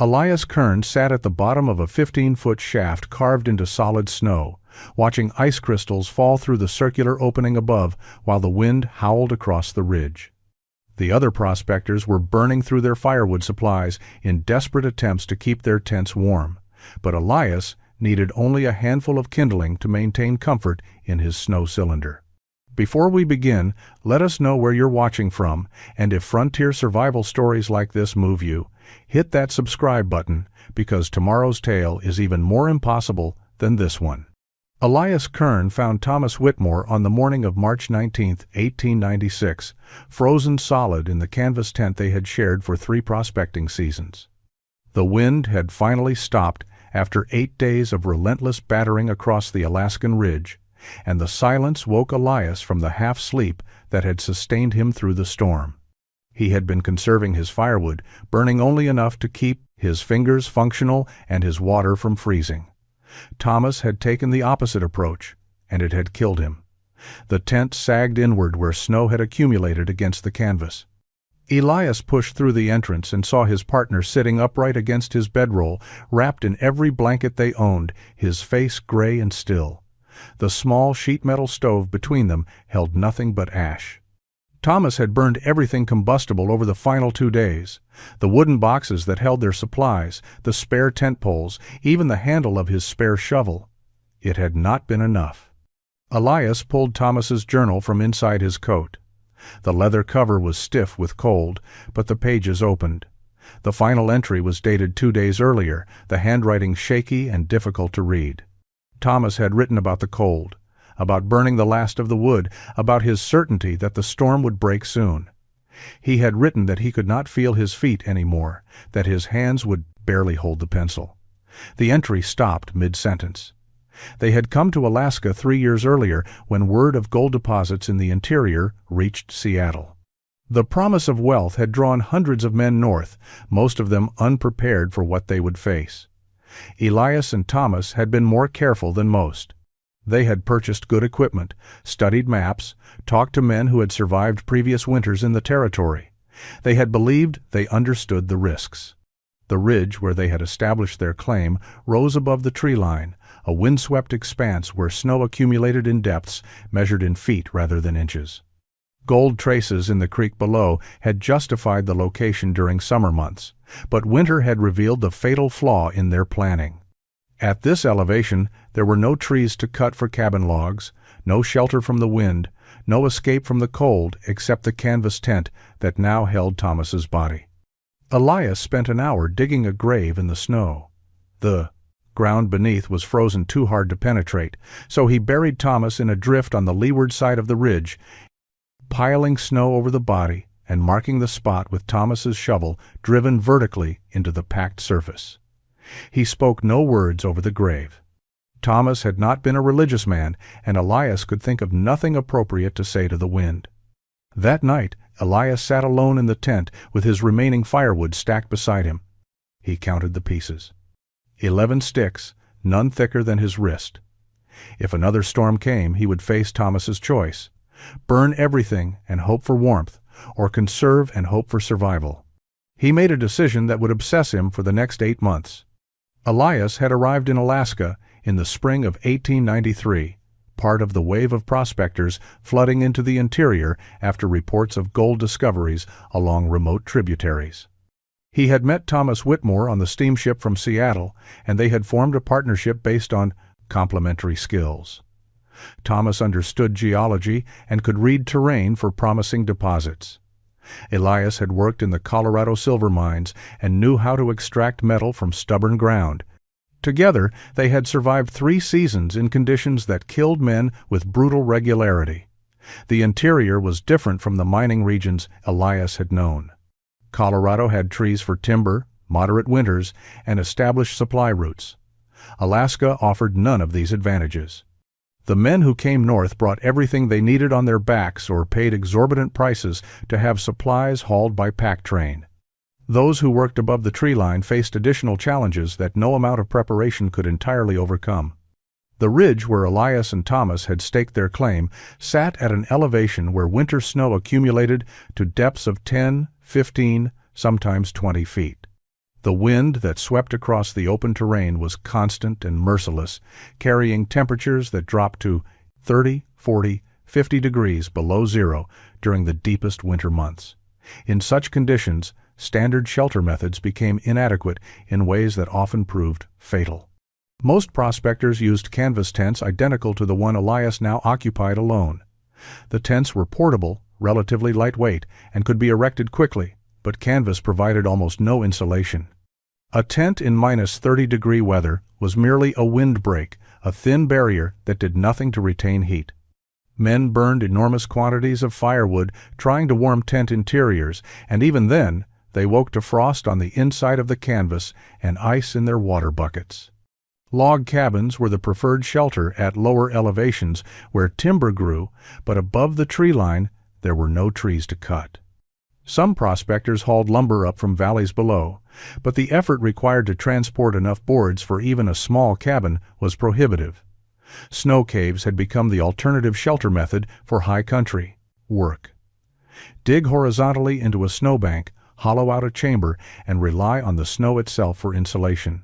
Elias Kern sat at the bottom of a 15-foot shaft carved into solid snow, watching ice crystals fall through the circular opening above while the wind howled across the ridge. The other prospectors were burning through their firewood supplies in desperate attempts to keep their tents warm, but Elias needed only a handful of kindling to maintain comfort in his snow cylinder. Before we begin, let us know where you're watching from, and if frontier survival stories like this move you, hit that subscribe button, because tomorrow's tale is even more impossible than this one. Elias Kern found Thomas Whitmore on the morning of March 19, 1896, frozen solid in the canvas tent they had shared for 3 prospecting seasons. The wind had finally stopped after 8 days of relentless battering across the Alaskan ridge, and the silence woke Elias from the half-sleep that had sustained him through the storm. He had been conserving his firewood, burning only enough to keep his fingers functional and his water from freezing. Thomas had taken the opposite approach, and it had killed him. The tent sagged inward where snow had accumulated against the canvas. Elias pushed through the entrance and saw his partner sitting upright against his bedroll, wrapped in every blanket they owned, his face gray and still. The small sheet metal stove between them held nothing but ash. Thomas had burned everything combustible over the final 2 days. The wooden boxes that held their supplies, the spare tent poles, even the handle of his spare shovel. It had not been enough. Elias pulled Thomas's journal from inside his coat. The leather cover was stiff with cold, but the pages opened. The final entry was dated 2 days earlier, the handwriting shaky and difficult to read. Thomas had written about the cold, about burning the last of the wood, about his certainty that the storm would break soon. He had written that he could not feel his feet anymore, that his hands would barely hold the pencil. The entry stopped mid-sentence. They had come to Alaska 3 years earlier when word of gold deposits in the interior reached Seattle. The promise of wealth had drawn hundreds of men north, most of them unprepared for what they would face. Elias and Thomas had been more careful than most. They had purchased good equipment, studied maps, talked to men who had survived previous winters in the territory. They had believed they understood the risks. The ridge where they had established their claim rose above the tree line, a windswept expanse where snow accumulated in depths measured in feet rather than inches. Gold traces in the creek below had justified the location during summer months, but winter had revealed the fatal flaw in their planning. At this elevation, there were no trees to cut for cabin logs, no shelter from the wind, no escape from the cold except the canvas tent that now held Thomas's body. Elias spent an hour digging a grave in the snow. The ground beneath was frozen too hard to penetrate, so he buried Thomas in a drift on the leeward side of the ridge, piling snow over the body and marking the spot with Thomas's shovel driven vertically into the packed surface. He spoke no words over the grave. Thomas had not been a religious man, and Elias could think of nothing appropriate to say to the wind. That night, Elias sat alone in the tent with his remaining firewood stacked beside him. He counted the pieces. 11 sticks, none thicker than his wrist. If another storm came, he would face Thomas's choice: burn everything and hope for warmth, or conserve and hope for survival. He made a decision that would obsess him for the next 8 months. Elias had arrived in Alaska in the spring of 1893, part of the wave of prospectors flooding into the interior after reports of gold discoveries along remote tributaries. He had met Thomas Whitmore on the steamship from Seattle, and they had formed a partnership based on complementary skills. Thomas understood geology and could read terrain for promising deposits. Elias had worked in the Colorado silver mines and knew how to extract metal from stubborn ground. Together, they had survived 3 seasons in conditions that killed men with brutal regularity. The interior was different from the mining regions Elias had known. Colorado had trees for timber, moderate winters, and established supply routes. Alaska offered none of these advantages. The men who came north brought everything they needed on their backs or paid exorbitant prices to have supplies hauled by pack train. Those who worked above the tree line faced additional challenges that no amount of preparation could entirely overcome. The ridge where Elias and Thomas had staked their claim sat at an elevation where winter snow accumulated to depths of 10, 15, sometimes 20 feet. The wind that swept across the open terrain was constant and merciless, carrying temperatures that dropped to 30, 40, 50 degrees below zero during the deepest winter months. In such conditions, standard shelter methods became inadequate in ways that often proved fatal. Most prospectors used canvas tents identical to the one Elias now occupied alone. The tents were portable, relatively lightweight, and could be erected quickly, but canvas provided almost no insulation. A tent in -30-degree weather was merely a windbreak, a thin barrier that did nothing to retain heat. Men burned enormous quantities of firewood trying to warm tent interiors, and even then, they woke to frost on the inside of the canvas and ice in their water buckets. Log cabins were the preferred shelter at lower elevations where timber grew, but above the tree line there were no trees to cut. Some prospectors hauled lumber up from valleys below, but the effort required to transport enough boards for even a small cabin was prohibitive. Snow caves had become the alternative shelter method for high country work. Dig horizontally into a snowbank, hollow out a chamber, and rely on the snow itself for insulation.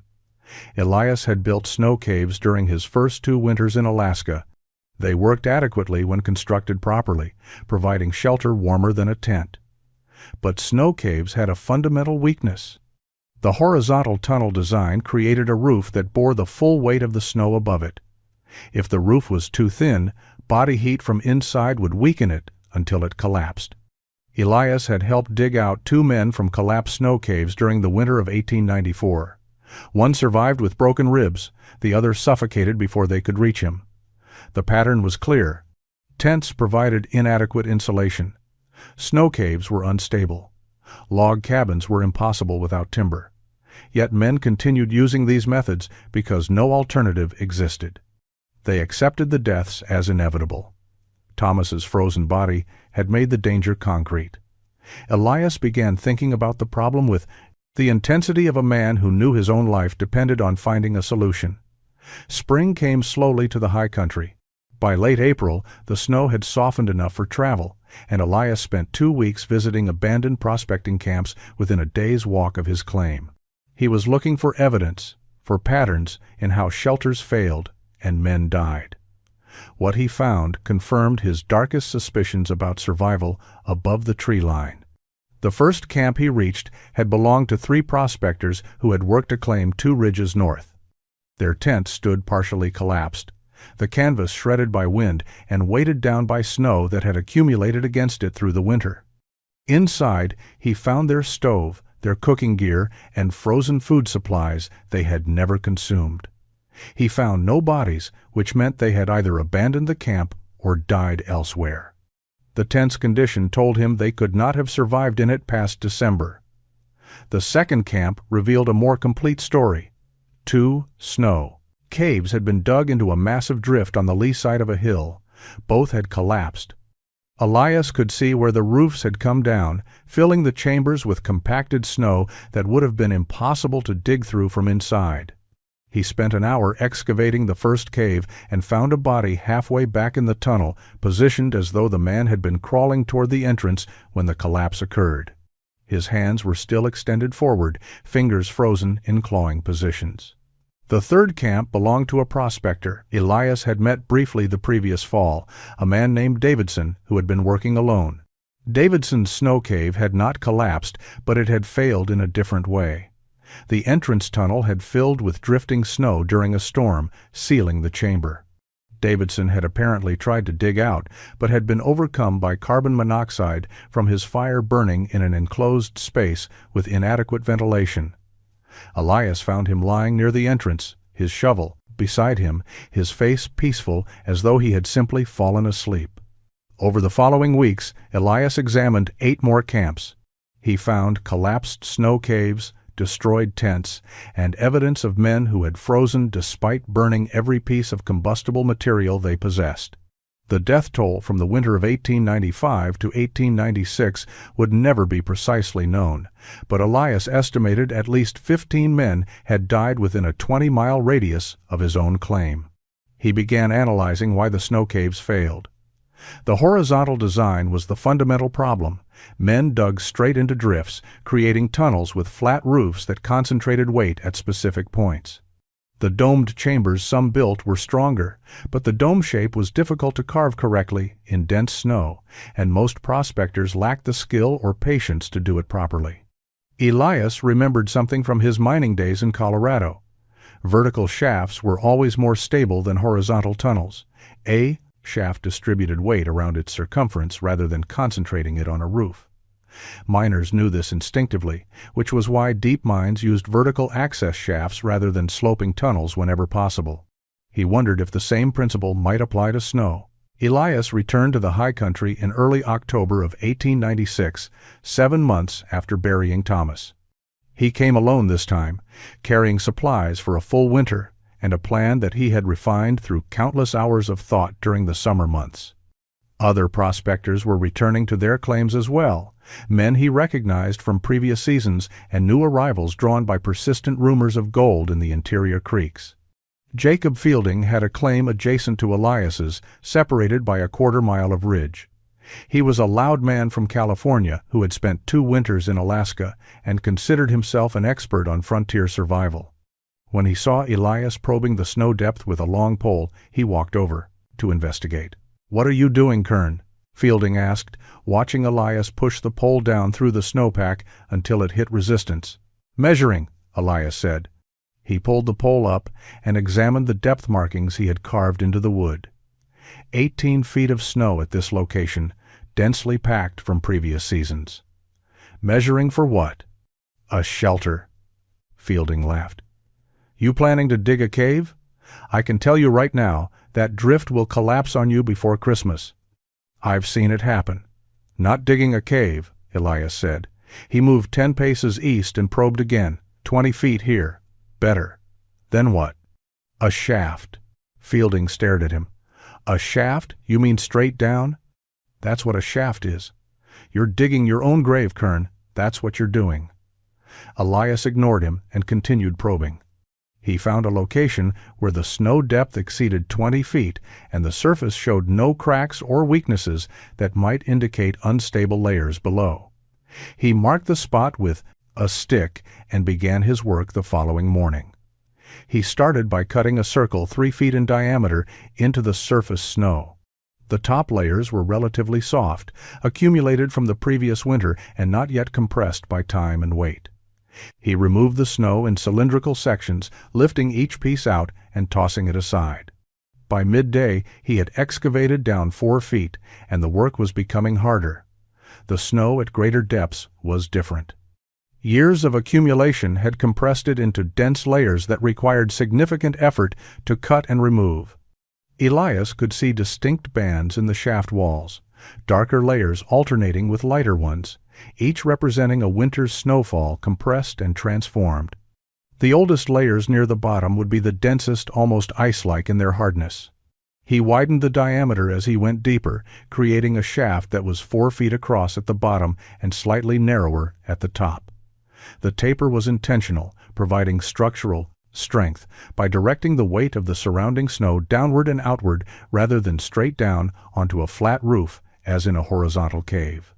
Elias had built snow caves during his first 2 winters in Alaska. They worked adequately when constructed properly, providing shelter warmer than a tent. But snow caves had a fundamental weakness. The horizontal tunnel design created a roof that bore the full weight of the snow above it. If the roof was too thin, body heat from inside would weaken it until it collapsed. Elias had helped dig out 2 men from collapsed snow caves during the winter of 1894. One survived with broken ribs, the other suffocated before they could reach him. The pattern was clear. Tents provided inadequate insulation. Snow caves were unstable. Log cabins were impossible without timber. Yet men continued using these methods because no alternative existed. They accepted the deaths as inevitable. Thomas's frozen body had made the danger concrete. Elias began thinking about the problem with the intensity of a man who knew his own life depended on finding a solution. Spring came slowly to the high country. By late April, the snow had softened enough for travel, and Elias spent 2 weeks visiting abandoned prospecting camps within a day's walk of his claim. He was looking for evidence, for patterns in how shelters failed and men died. What he found confirmed his darkest suspicions about survival above the tree line. The first camp he reached had belonged to 3 prospectors who had worked a claim 2 ridges north. Their tent stood partially collapsed, the canvas shredded by wind and weighted down by snow that had accumulated against it through the winter. Inside, he found their stove, their cooking gear, and frozen food supplies they had never consumed. He found no bodies, which meant they had either abandoned the camp or died elsewhere. The tent's condition told him they could not have survived in it past December. The second camp revealed a more complete story. 2 snow caves had been dug into a massive drift on the lee side of a hill. Both had collapsed. Elias could see where the roofs had come down, filling the chambers with compacted snow that would have been impossible to dig through from inside. He spent an hour excavating the first cave and found a body halfway back in the tunnel, positioned as though the man had been crawling toward the entrance when the collapse occurred. His hands were still extended forward, fingers frozen in clawing positions. The third camp belonged to a prospector Elias had met briefly the previous fall, a man named Davidson who had been working alone. Davidson's snow cave had not collapsed, but it had failed in a different way. The entrance tunnel had filled with drifting snow during a storm, sealing the chamber. Davidson had apparently tried to dig out, but had been overcome by carbon monoxide from his fire burning in an enclosed space with inadequate ventilation. Elias found him lying near the entrance, his shovel beside him, his face peaceful as though he had simply fallen asleep. Over the following weeks, Elias examined 8 more camps. He found collapsed snow caves, destroyed tents, and evidence of men who had frozen despite burning every piece of combustible material they possessed. The death toll from the winter of 1895 to 1896 would never be precisely known, but Elias estimated at least 15 men had died within a 20-mile radius of his own claim. He began analyzing why the snow caves failed. The horizontal design was the fundamental problem. Men dug straight into drifts, creating tunnels with flat roofs that concentrated weight at specific points. The domed chambers some built were stronger, but the dome shape was difficult to carve correctly in dense snow, and most prospectors lacked the skill or patience to do it properly. Elias remembered something from his mining days in Colorado. Vertical shafts were always more stable than horizontal tunnels. A shaft distributed weight around its circumference rather than concentrating it on a roof. Miners knew this instinctively, which was why deep mines used vertical access shafts rather than sloping tunnels whenever possible. He wondered if the same principle might apply to snow. Elias returned to the high country in early October of 1896, 7 months after burying Thomas. He came alone this time, carrying supplies for a full winter and a plan that he had refined through countless hours of thought during the summer months. Other prospectors were returning to their claims as well, men he recognized from previous seasons and new arrivals drawn by persistent rumors of gold in the interior creeks. Jacob Fielding had a claim adjacent to Elias's, separated by a quarter-mile of ridge. He was a loud man from California who had spent 2 winters in Alaska and considered himself an expert on frontier survival. When he saw Elias probing the snow depth with a long pole, he walked over to investigate. "What are you doing, Kern?" Fielding asked, watching Elias push the pole down through the snowpack until it hit resistance. "Measuring," Elias said. He pulled the pole up and examined the depth markings he had carved into the wood. 18 feet of snow at this location, densely packed from previous seasons. "Measuring for what?" "A shelter." Fielding laughed. "You planning to dig a cave? I can tell you right now, that drift will collapse on you before Christmas." "I've seen it happen." "Not digging a cave," Elias said. He moved 10 paces east and probed again. 20 feet here. "Better." "Then what?" "A shaft." Fielding stared at him. "A shaft? You mean straight down?" "That's what a shaft is. You're digging your own grave, Kern. That's what you're doing." Elias ignored him and continued probing. He found a location where the snow depth exceeded 20 feet and the surface showed no cracks or weaknesses that might indicate unstable layers below. He marked the spot with a stick and began his work the following morning. He started by cutting a circle 3 feet in diameter into the surface snow. The top layers were relatively soft, accumulated from the previous winter and not yet compressed by time and weight. He removed the snow in cylindrical sections, lifting each piece out and tossing it aside. By midday, he had excavated down 4 feet, and the work was becoming harder. The snow at greater depths was different. Years of accumulation had compressed it into dense layers that required significant effort to cut and remove. Elias could see distinct bands in the shaft walls, darker layers alternating with lighter ones, each representing a winter's snowfall compressed and transformed. The oldest layers near the bottom would be the densest, almost ice-like in their hardness. He widened the diameter as he went deeper, creating a shaft that was 4 feet across at the bottom and slightly narrower at the top. The taper was intentional, providing structural strength by directing the weight of the surrounding snow downward and outward rather than straight down onto a flat roof as in a horizontal cave.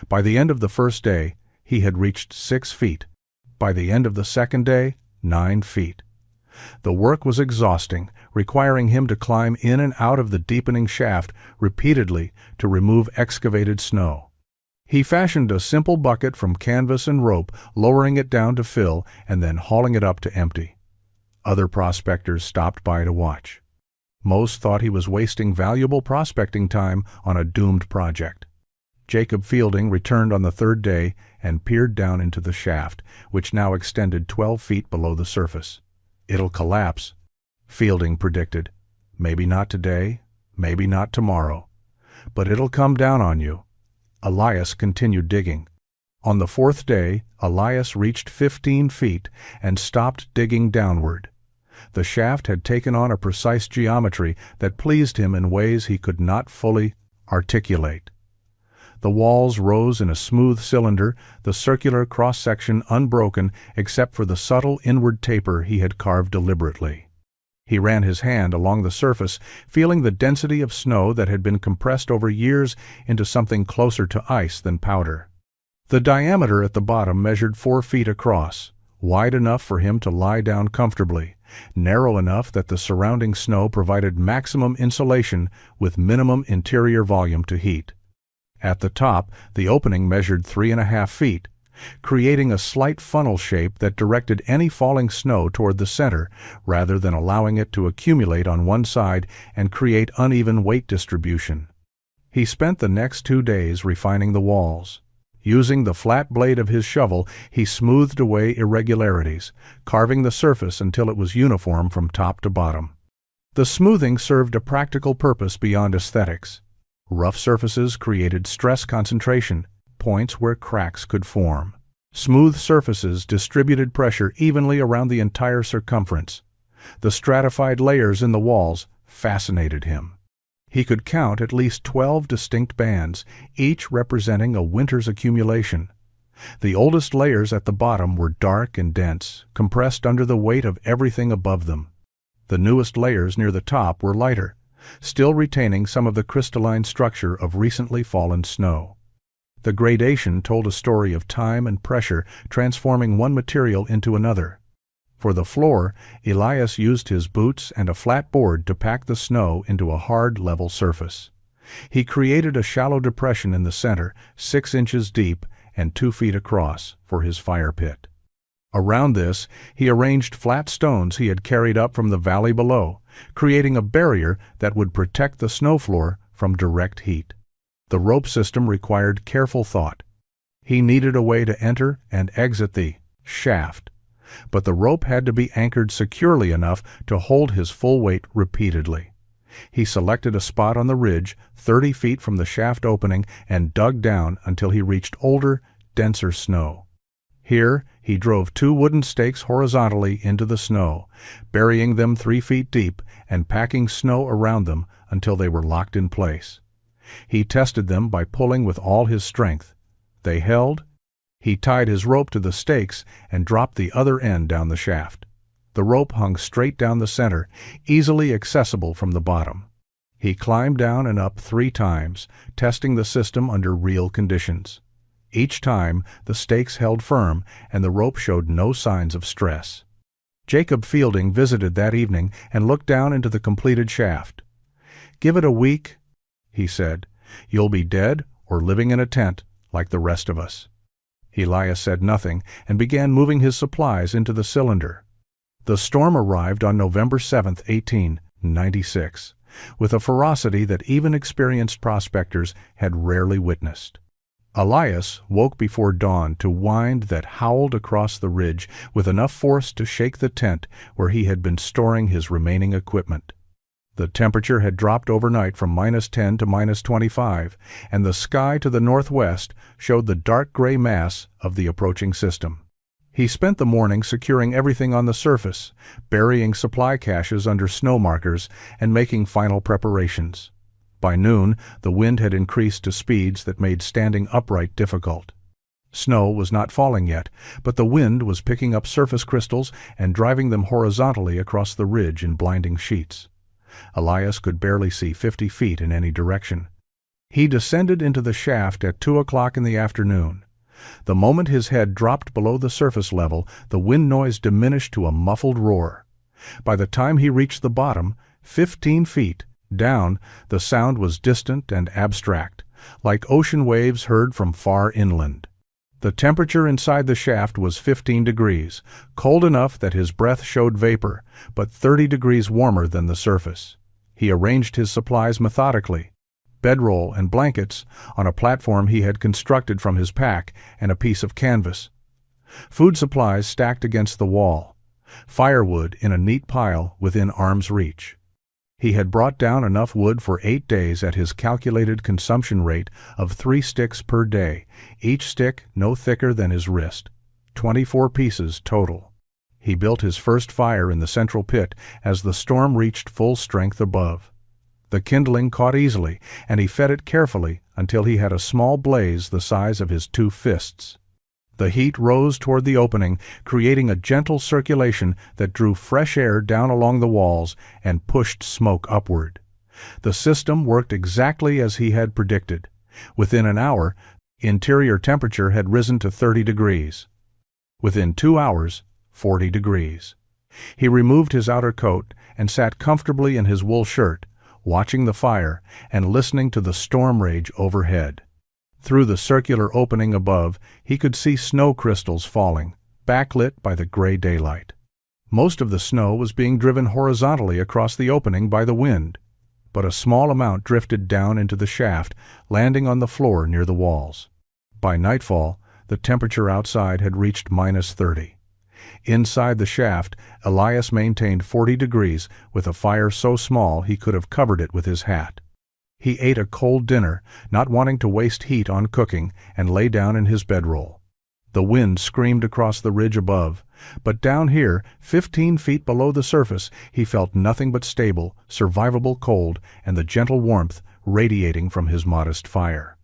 By the end of the first day, he had reached 6 feet. By the end of the second day, 9 feet. The work was exhausting, requiring him to climb in and out of the deepening shaft repeatedly to remove excavated snow. He fashioned a simple bucket from canvas and rope, lowering it down to fill and then hauling it up to empty. Other prospectors stopped by to watch. Most thought he was wasting valuable prospecting time on a doomed project. Jacob Fielding returned on the 3rd day and peered down into the shaft, which now extended 12 feet below the surface. "It'll collapse," Fielding predicted. "Maybe not today, maybe not tomorrow. But it'll come down on you." Elias continued digging. On the 4th day, Elias reached 15 feet and stopped digging downward. The shaft had taken on a precise geometry that pleased him in ways he could not fully articulate. The walls rose in a smooth cylinder, the circular cross-section unbroken except for the subtle inward taper he had carved deliberately. He ran his hand along the surface, feeling the density of snow that had been compressed over years into something closer to ice than powder. The diameter at the bottom measured 4 feet across, wide enough for him to lie down comfortably, narrow enough that the surrounding snow provided maximum insulation with minimum interior volume to heat. At the top, the opening measured 3.5 feet, creating a slight funnel shape that directed any falling snow toward the center rather than allowing it to accumulate on one side and create uneven weight distribution. He spent the next 2 days refining the walls. Using the flat blade of his shovel, he smoothed away irregularities, carving the surface until it was uniform from top to bottom. The smoothing served a practical purpose beyond aesthetics. Rough surfaces created stress concentration, points where cracks could form. Smooth surfaces distributed pressure evenly around the entire circumference. The stratified layers in the walls fascinated him. He could count at least 12 distinct bands, each representing a winter's accumulation. The oldest layers at the bottom were dark and dense, compressed under the weight of everything above them. The newest layers near the top were lighter, still retaining some of the crystalline structure of recently fallen snow. The gradation told a story of time and pressure transforming one material into another. For the floor, Elias used his boots and a flat board to pack the snow into a hard, level surface. He created a shallow depression in the center, 6 inches deep and 2 feet across, for his fire pit. Around this, he arranged flat stones he had carried up from the valley below, creating a barrier that would protect the snow floor from direct heat. The rope system required careful thought. He needed a way to enter and exit the shaft, but the rope had to be anchored securely enough to hold his full weight repeatedly. He selected a spot on the ridge 30 feet from the shaft opening and dug down until he reached older, denser snow. Here, he drove 2 wooden stakes horizontally into the snow, burying them 3 feet deep and packing snow around them until they were locked in place. He tested them by pulling with all his strength. They held. He tied his rope to the stakes and dropped the other end down the shaft. The rope hung straight down the center, easily accessible from the bottom. He climbed down and up 3 times, testing the system under real conditions. Each time, the stakes held firm and the rope showed no signs of stress. Jacob Fielding visited that evening and looked down into the completed shaft. "Give it a week," he said. "You'll be dead or living in a tent like the rest of us." Elias said nothing and began moving his supplies into the cylinder. The storm arrived on November 7, 1896, with a ferocity that even experienced prospectors had rarely witnessed. Elias woke before dawn to wind that howled across the ridge with enough force to shake the tent where he had been storing his remaining equipment. The temperature had dropped overnight from -10 to -25, and the sky to the northwest showed the dark gray mass of the approaching system. He spent the morning securing everything on the surface, burying supply caches under snow markers, and making final preparations. By noon, the wind had increased to speeds that made standing upright difficult. Snow was not falling yet, but the wind was picking up surface crystals and driving them horizontally across the ridge in blinding sheets. Elias could barely see 50 feet in any direction. He descended into the shaft at 2 o'clock in the afternoon. The moment his head dropped below the surface level, the wind noise diminished to a muffled roar. By the time he reached the bottom, 15 feet down, the sound was distant and abstract, like ocean waves heard from far inland. The temperature inside the shaft was 15 degrees, cold enough that his breath showed vapor, but 30 degrees warmer than the surface. He arranged his supplies methodically, bedroll and blankets, on a platform he had constructed from his pack and a piece of canvas. Food supplies stacked against the wall. Firewood in a neat pile within arm's reach. He had brought down enough wood for 8 days at his calculated consumption rate of 3 sticks per day, each stick no thicker than his wrist. 24 pieces total. He built his first fire in the central pit as the storm reached full strength above. The kindling caught easily, and he fed it carefully until he had a small blaze the size of his 2 fists. The heat rose toward the opening, creating a gentle circulation that drew fresh air down along the walls and pushed smoke upward. The system worked exactly as he had predicted. Within an hour, interior temperature had risen to 30 degrees. Within 2 hours, 40 degrees. He removed his outer coat and sat comfortably in his wool shirt, watching the fire and listening to the storm rage overhead. Through the circular opening above, he could see snow crystals falling, backlit by the gray daylight. Most of the snow was being driven horizontally across the opening by the wind, but a small amount drifted down into the shaft, landing on the floor near the walls. By nightfall, the temperature outside had reached -30. Inside the shaft, Elias maintained 40 degrees with a fire so small he could have covered it with his hat. He ate a cold dinner, not wanting to waste heat on cooking, and lay down in his bedroll. The wind screamed across the ridge above, but down here, 15 feet below the surface, he felt nothing but stable, survivable cold and the gentle warmth radiating from his modest fire.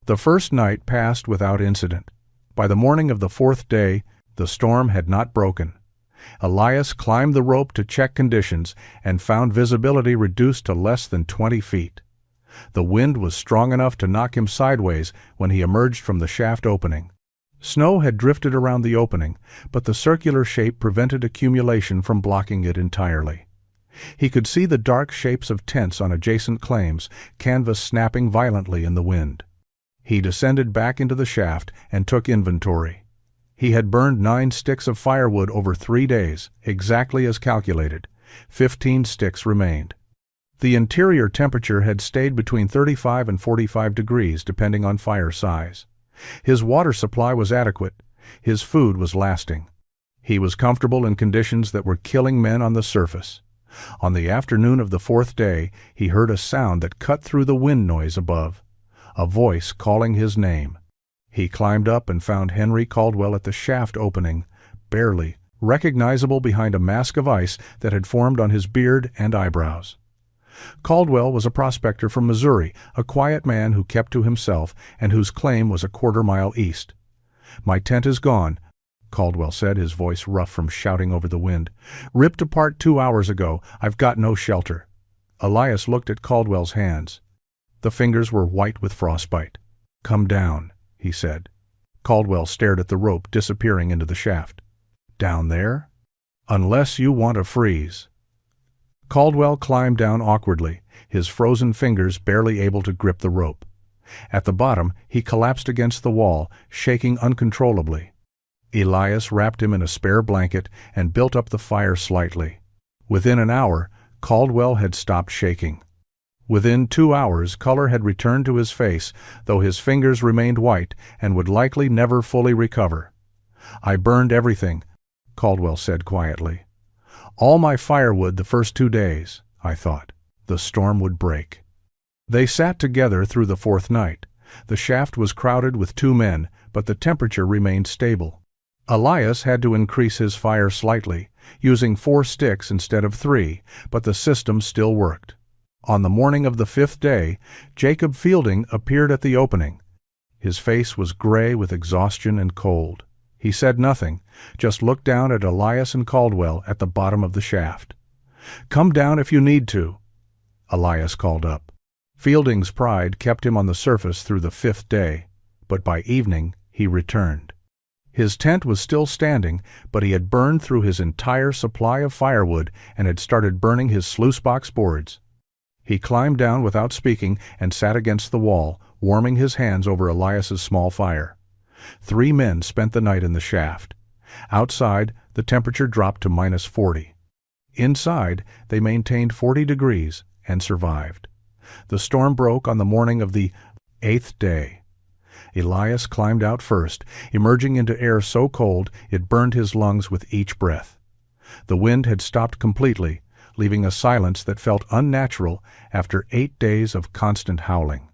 The first night passed without incident. By the morning of the 4th day, the storm had not broken. Elias climbed the rope to check conditions and found visibility reduced to less than 20 feet. The wind was strong enough to knock him sideways when he emerged from the shaft opening. Snow had drifted around the opening, but the circular shape prevented accumulation from blocking it entirely. He could see the dark shapes of tents on adjacent claims, canvas snapping violently in the wind. He descended back into the shaft and took inventory. He had burned 9 sticks of firewood over 3 days, exactly as calculated. 15 sticks remained. The interior temperature had stayed between 35 and 45 degrees depending on fire size. His water supply was adequate. His food was lasting. He was comfortable in conditions that were killing men on the surface. On the afternoon of the 4th day, he heard a sound that cut through the wind noise above. A voice calling his name. He climbed up and found Henry Caldwell at the shaft opening, barely recognizable behind a mask of ice that had formed on his beard and eyebrows. Caldwell was a prospector from Missouri, a quiet man who kept to himself and whose claim was a quarter-mile east. "My tent is gone," Caldwell said, his voice rough from shouting over the wind. "Ripped apart 2 hours ago. I've got no shelter." Elias looked at Caldwell's hands. The fingers were white with frostbite. "Come down," he said. Caldwell stared at the rope disappearing into the shaft. "Down there? Unless you want to freeze." Caldwell climbed down awkwardly, his frozen fingers barely able to grip the rope. At the bottom, he collapsed against the wall, shaking uncontrollably. Elias wrapped him in a spare blanket and built up the fire slightly. Within an hour, Caldwell had stopped shaking. Within 2 hours, color had returned to his face, though his fingers remained white and would likely never fully recover. "I burned everything," Caldwell said quietly. "All my firewood the first 2 days, I thought. The storm would break." They sat together through the 4th night. The shaft was crowded with 2 men, but the temperature remained stable. Elias had to increase his fire slightly, using 4 sticks instead of 3, but the system still worked. On the morning of the 5th day, Jacob Fielding appeared at the opening. His face was gray with exhaustion and cold. He said nothing, just looked down at Elias and Caldwell at the bottom of the shaft. "Come down if you need to," Elias called up. Fielding's pride kept him on the surface through the 5th day, but by evening he returned. His tent was still standing, but he had burned through his entire supply of firewood and had started burning his sluice box boards. He climbed down without speaking and sat against the wall, warming his hands over Elias's small fire. 3 men spent the night in the shaft. Outside, the temperature dropped to -40. Inside, they maintained 40 degrees and survived. The storm broke on the morning of the 8th day. Elias climbed out first, emerging into air so cold it burned his lungs with each breath. The wind had stopped completely, leaving a silence that felt unnatural after 8 days of constant howling.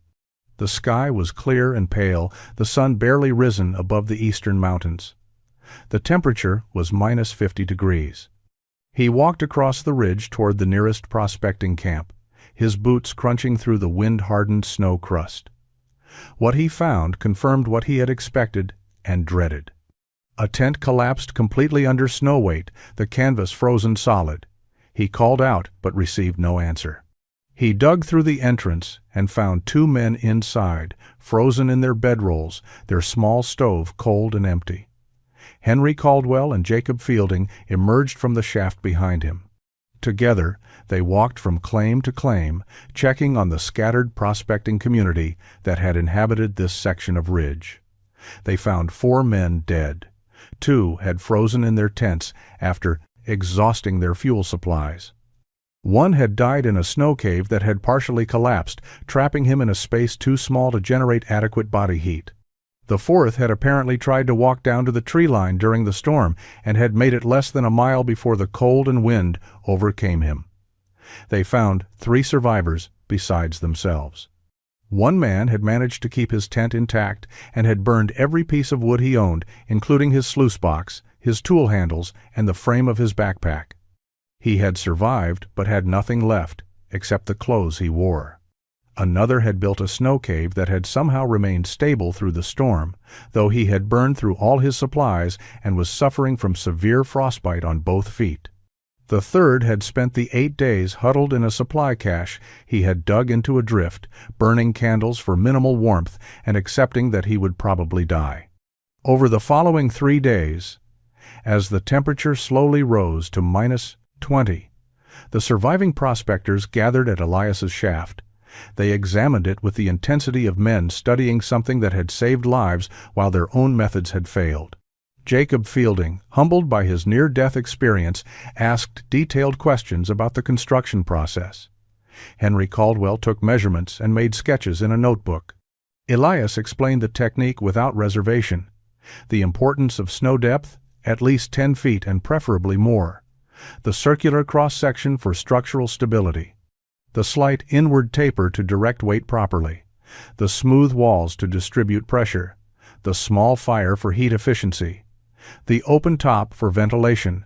The sky was clear and pale, the sun barely risen above the eastern mountains. The temperature was -50 degrees. He walked across the ridge toward the nearest prospecting camp, his boots crunching through the wind-hardened snow crust. What he found confirmed what he had expected and dreaded. A tent collapsed completely under snow weight, the canvas frozen solid. He called out but received no answer. He dug through the entrance and found 2 men inside, frozen in their bedrolls, their small stove cold and empty. Henry Caldwell and Jacob Fielding emerged from the shaft behind him. Together, they walked from claim to claim, checking on the scattered prospecting community that had inhabited this section of ridge. They found 4 men dead. 2 had frozen in their tents after exhausting their fuel supplies. 1 had died in a snow cave that had partially collapsed, trapping him in a space too small to generate adequate body heat. The 4th had apparently tried to walk down to the tree line during the storm and had made it less than a mile before the cold and wind overcame him. They found 3 survivors besides themselves. 1 man had managed to keep his tent intact and had burned every piece of wood he owned, including his sluice box, his tool handles, and the frame of his backpack. He had survived but had nothing left except the clothes he wore. Another had built a snow cave that had somehow remained stable through the storm, though he had burned through all his supplies and was suffering from severe frostbite on both feet. The 3rd had spent the 8 days huddled in a supply cache he had dug into a drift, burning candles for minimal warmth and accepting that he would probably die. Over the following 3 days, as the temperature slowly rose to -20, the surviving prospectors gathered at Elias's shaft. They examined it with the intensity of men studying something that had saved lives while their own methods had failed. Jacob Fielding, humbled by his near-death experience, asked detailed questions about the construction process. Henry Caldwell took measurements and made sketches in a notebook. Elias explained the technique without reservation. The importance of snow depth, at least 10 feet and preferably more. The circular cross-section for structural stability. The slight inward taper to direct weight properly. The smooth walls to distribute pressure. The small fire for heat efficiency. The open top for ventilation.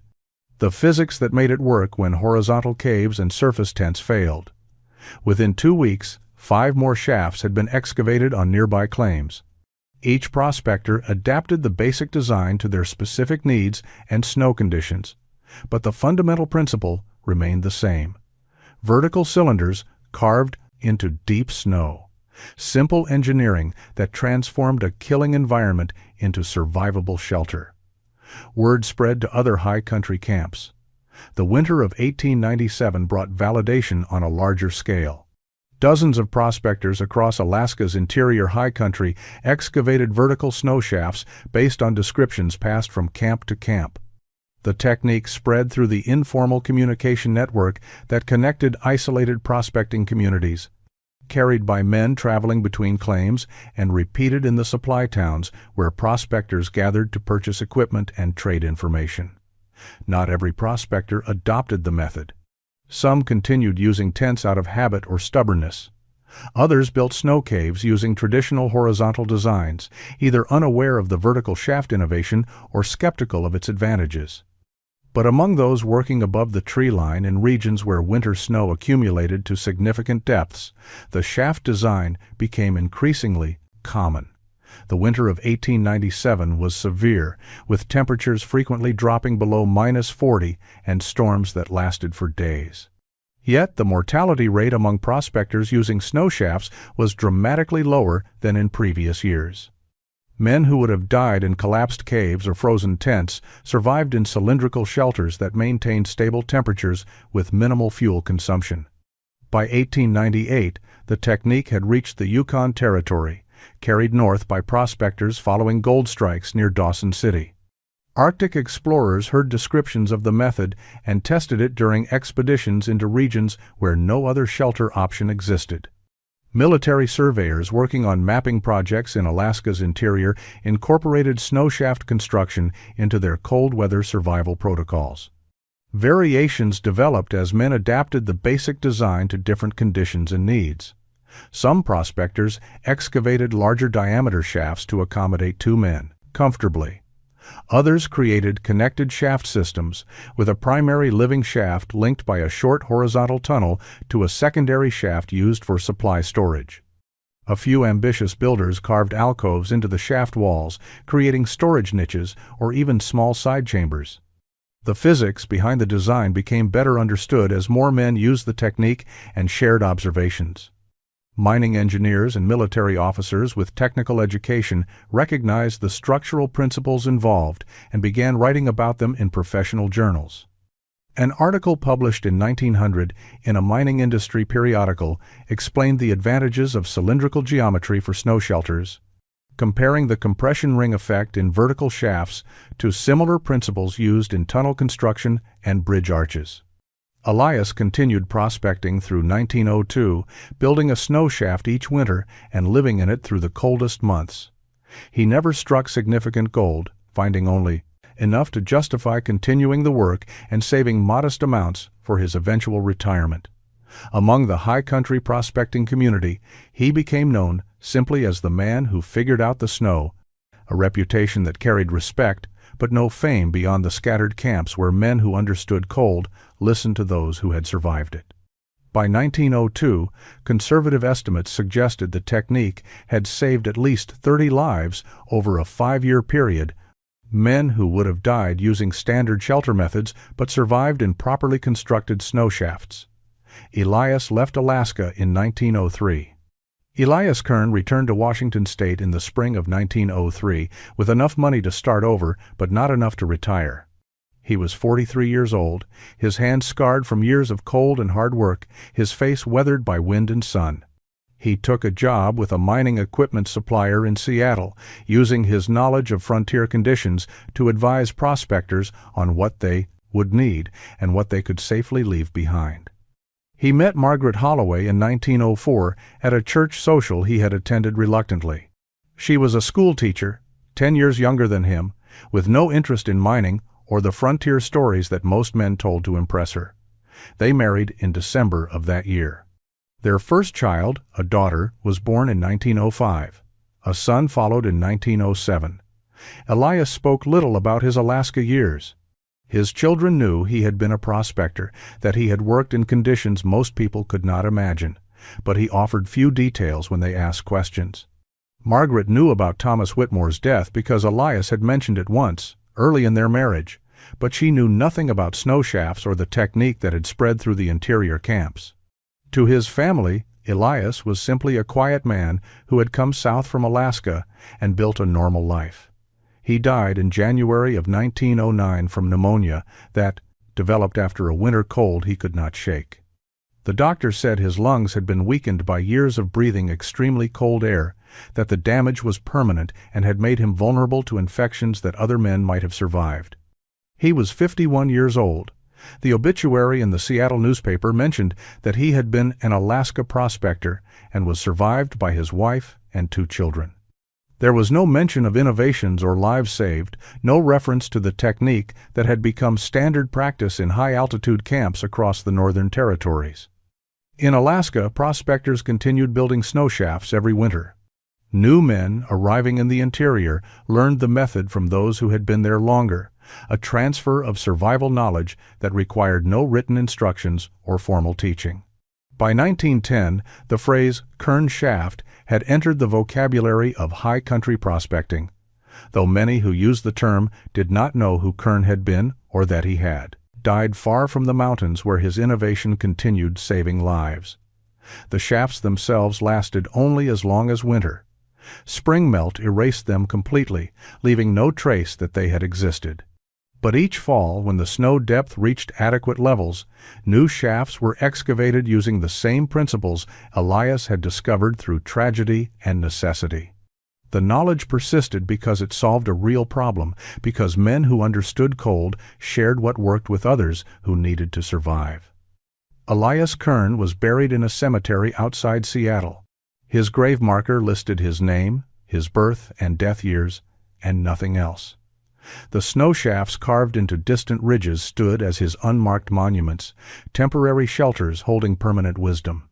The physics that made it work when horizontal caves and surface tents failed. Within 2 weeks, 5 more shafts had been excavated on nearby claims. Each prospector adapted the basic design to their specific needs and snow conditions, but the fundamental principle remained the same. Vertical cylinders carved into deep snow. Simple engineering that transformed a killing environment into survivable shelter. Word spread to other high country camps. The winter of 1897 brought validation on a larger scale. Dozens of prospectors across Alaska's interior high country excavated vertical snow shafts based on descriptions passed from camp to camp. The technique spread through the informal communication network that connected isolated prospecting communities, carried by men traveling between claims and repeated in the supply towns where prospectors gathered to purchase equipment and trade information. Not every prospector adopted the method. Some continued using tents out of habit or stubbornness. Others built snow caves using traditional horizontal designs, either unaware of the vertical shaft innovation or skeptical of its advantages. But among those working above the tree line in regions where winter snow accumulated to significant depths, the shaft design became increasingly common. The winter of 1897 was severe, with temperatures frequently dropping below -40 and storms that lasted for days. Yet the mortality rate among prospectors using snow shafts was dramatically lower than in previous years. Men who would have died in collapsed caves or frozen tents survived in cylindrical shelters that maintained stable temperatures with minimal fuel consumption. By 1898, the technique had reached the Yukon Territory, carried north by prospectors following gold strikes near Dawson City. Arctic explorers heard descriptions of the method and tested it during expeditions into regions where no other shelter option existed. Military surveyors working on mapping projects in Alaska's interior incorporated snow shaft construction into their cold weather survival protocols. Variations developed as men adapted the basic design to different conditions and needs. Some prospectors excavated larger diameter shafts to accommodate 2 men comfortably. Others created connected shaft systems, with a primary living shaft linked by a short horizontal tunnel to a secondary shaft used for supply storage. A few ambitious builders carved alcoves into the shaft walls, creating storage niches or even small side chambers. The physics behind the design became better understood as more men used the technique and shared observations. Mining engineers and military officers with technical education recognized the structural principles involved and began writing about them in professional journals. An article published in 1900 in a mining industry periodical explained the advantages of cylindrical geometry for snow shelters, comparing the compression ring effect in vertical shafts to similar principles used in tunnel construction and bridge arches. Elias continued prospecting through 1902, building a snow shaft each winter and living in it through the coldest months. He never struck significant gold, finding only enough to justify continuing the work and saving modest amounts for his eventual retirement. Among the high country prospecting community, he became known simply as the man who figured out the snow, a reputation that carried respect but no fame beyond the scattered camps where men who understood cold listened to those who had survived it. By 1902, conservative estimates suggested the technique had saved at least 30 lives over a 5-year period, men who would have died using standard shelter methods but survived in properly constructed snow shafts. Elias left Alaska in 1903. Elias Kern returned to Washington State in the spring of 1903 with enough money to start over but not enough to retire. He was 43 years old, his hands scarred from years of cold and hard work, his face weathered by wind and sun. He took a job with a mining equipment supplier in Seattle, using his knowledge of frontier conditions to advise prospectors on what they would need and what they could safely leave behind. He met Margaret Holloway in 1904 at a church social he had attended reluctantly. She was a school teacher, 10 years younger than him, with no interest in mining or the frontier stories that most men told to impress her. They married in December of that year. Their first child, a daughter, was born in 1905. A son followed in 1907. Elias spoke little about his Alaska years. His children knew he had been a prospector, that he had worked in conditions most people could not imagine, but he offered few details when they asked questions. Margaret knew about Thomas Whitmore's death because Elias had mentioned it once, early in their marriage, but she knew nothing about snow shafts or the technique that had spread through the interior camps. To his family, Elias was simply a quiet man who had come south from Alaska and built a normal life. He died in January of 1909 from pneumonia that developed after a winter cold he could not shake. The doctor said his lungs had been weakened by years of breathing extremely cold air, that the damage was permanent and had made him vulnerable to infections that other men might have survived. He was 51 years old. The obituary in the Seattle newspaper mentioned that he had been an Alaska prospector and was survived by his wife and 2 children. There was no mention of innovations or lives saved, no reference to the technique that had become standard practice in high-altitude camps across the Northern Territories. In Alaska, prospectors continued building snow shafts every winter. New men arriving in the interior learned the method from those who had been there longer, a transfer of survival knowledge that required no written instructions or formal teaching. By 1910, the phrase Kern shaft had entered the vocabulary of high country prospecting, though many who used the term did not know who Kern had been or that he had died far from the mountains where his innovation continued saving lives. The shafts themselves lasted only as long as winter. Spring melt erased them completely, leaving no trace that they had existed. But each fall, when the snow depth reached adequate levels, new shafts were excavated using the same principles Elias had discovered through tragedy and necessity. The knowledge persisted because it solved a real problem, because men who understood cold shared what worked with others who needed to survive. Elias Kern was buried in a cemetery outside Seattle. His grave marker listed his name, his birth and death years, and nothing else. The snow shafts carved into distant ridges stood as his unmarked monuments, temporary shelters holding permanent wisdom.